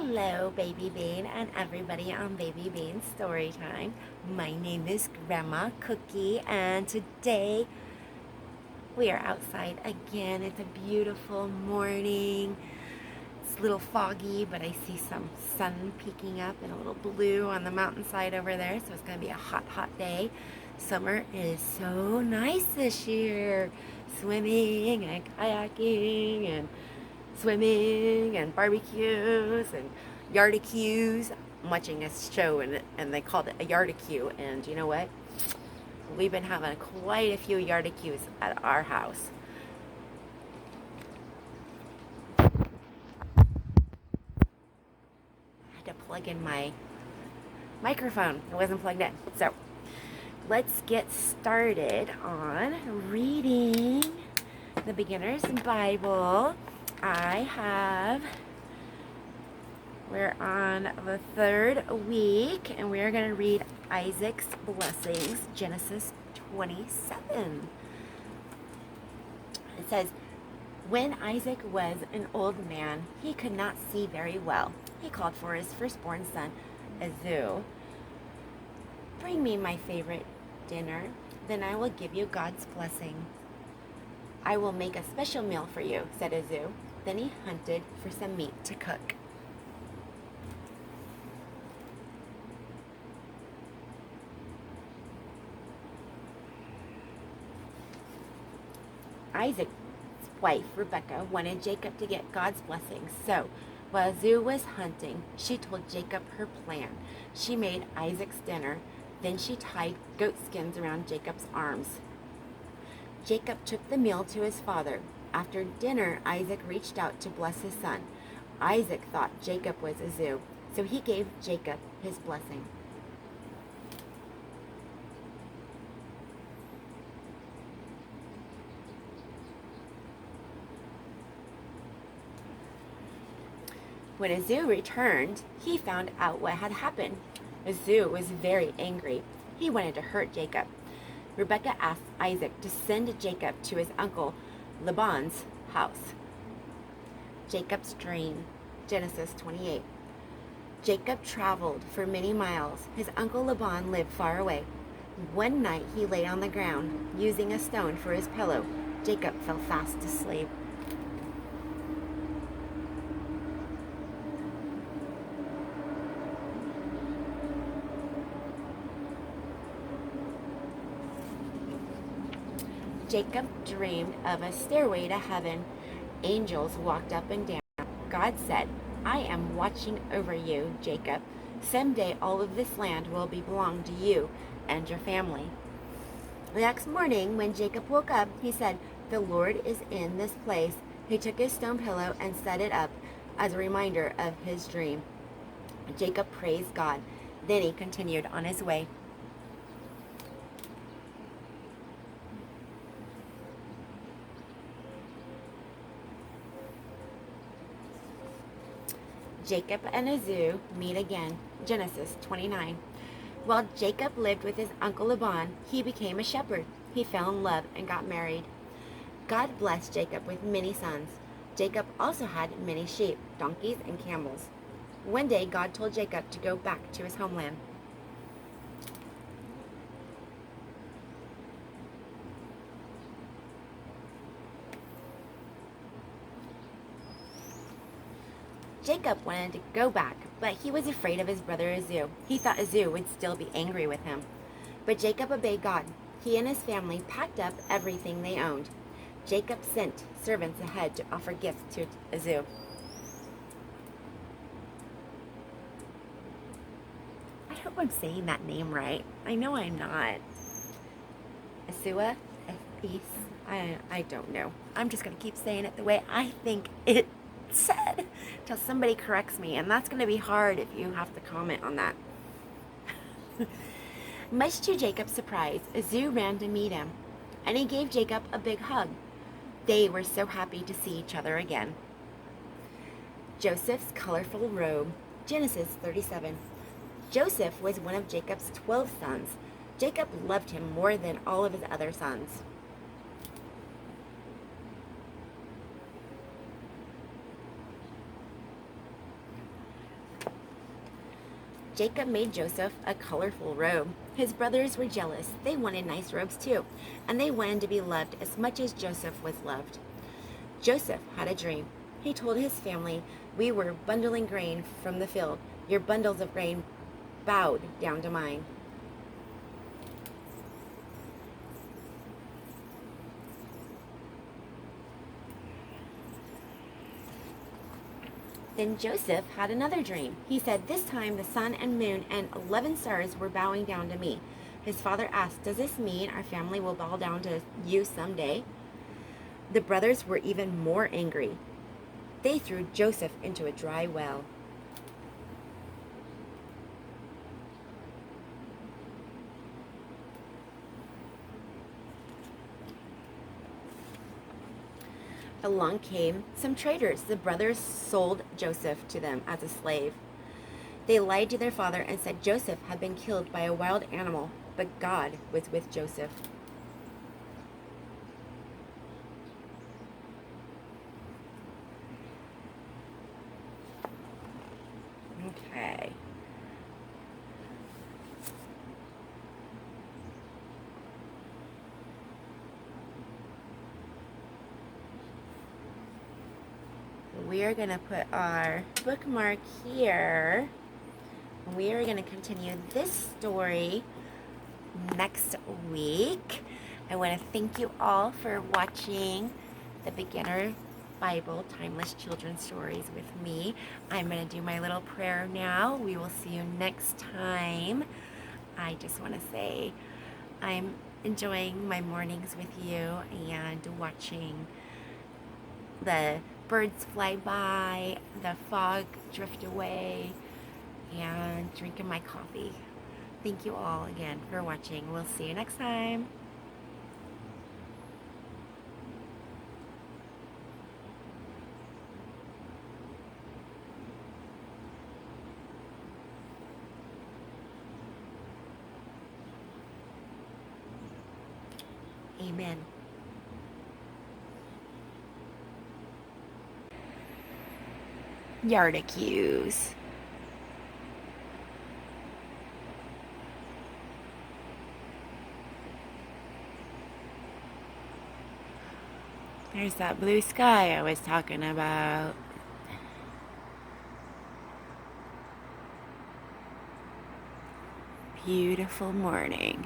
Hello, Baby Bean, and everybody on Baby Bean Storytime. My name is Grandma Cookie, and today we are outside again. It's a beautiful morning. It's a little foggy, but I see some sun peeking up and a little blue on the mountainside over there, so it's going to be a hot, hot day. Summer is so nice this year. Swimming and kayaking and swimming and barbecues and yardicues. I'm watching a show and they called it a yardicue, and you know what? We've been having quite a few yardicues at our house. I had to plug in my microphone. It wasn't plugged in. So let's get started on reading the Beginner's Bible. We're on the third week, and we're going to read Isaac's blessings, Genesis 27. It says, when Isaac was an old man, he could not see very well. He called for his firstborn son, Esau. Bring me my favorite dinner, then I will give you God's blessing. I will make a special meal for you, said Esau. Then he hunted for some meat to cook. Isaac's wife, Rebekah, wanted Jacob to get God's blessing. So, while Esau was hunting, she told Jacob her plan. She made Isaac's dinner. Then she tied goat skins around Jacob's arms. Jacob took the meal to his father. After dinner, Isaac reached out to bless his son. Isaac thought Jacob was Esau, so he gave Jacob his blessing. When Esau returned, he found out what had happened. Esau was very angry. He wanted to hurt Jacob. Rebekah asked Isaac to send Jacob to his uncle Laban's house. Jacob's dream, Genesis 28. Jacob traveled for many miles. His uncle Laban lived far away. One night he lay on the ground, using a stone for his pillow. Jacob fell fast asleep. Jacob dreamed of a stairway to heaven. Angels walked up and down. God said, I am watching over you, Jacob. Someday all of this land will belong to you and your family. The next morning, when Jacob woke up, he said, the Lord is in this place. He took his stone pillow and set it up as a reminder of his dream. Jacob praised God. Then he continued on his way. Jacob and Esau meet again. Genesis 29. While Jacob lived with his uncle Laban, he became a shepherd. He fell in love and got married. God blessed Jacob with many sons. Jacob also had many sheep, donkeys, and camels. One day, God told Jacob to go back to his homeland. Jacob wanted to go back, but he was afraid of his brother Esau. He thought Esau would still be angry with him. But Jacob obeyed God. He and his family packed up everything they owned. Jacob sent servants ahead to offer gifts to Esau. I hope I'm saying that name right. I know I'm not. Esau? I don't know. I'm just going to keep saying it the way I think it said till somebody corrects me, and that's going to be hard if you have to comment on that. Much to Jacob's surprise, Esau ran to meet him, and he gave Jacob a big hug. They were so happy to see each other again. Joseph's colorful robe, Genesis 37. Joseph was one of Jacob's 12 sons. Jacob loved him more than all of his other sons. Jacob made Joseph a colorful robe. His brothers were jealous. They wanted nice robes too, and they wanted to be loved as much as Joseph was loved. Joseph had a dream. He told his family, "We were bundling grain from the field. Your bundles of grain bowed down to mine." Then Joseph had another dream. He said, "This time the sun and moon and 11 stars were bowing down to me." His father asked, "Does this mean our family will bow down to you someday?" The brothers were even more angry. They threw Joseph into a dry well. Along came some traders. The brothers sold Joseph to them as a slave. They lied to their father and said Joseph had been killed by a wild animal, but God was with Joseph. Okay. We are going to put our bookmark here. We are going to continue this story next week. I want to thank you all for watching the Beginner Bible Timeless Children's Stories with me. I'm going to do my little prayer now. We will see you next time. I just want to say I'm enjoying my mornings with you and watching the birds fly by, the fog drift away, and drinking my coffee. Thank you all again for watching. We'll see you next time. Amen. Yardicues. There's that blue sky I was talking about. Beautiful morning.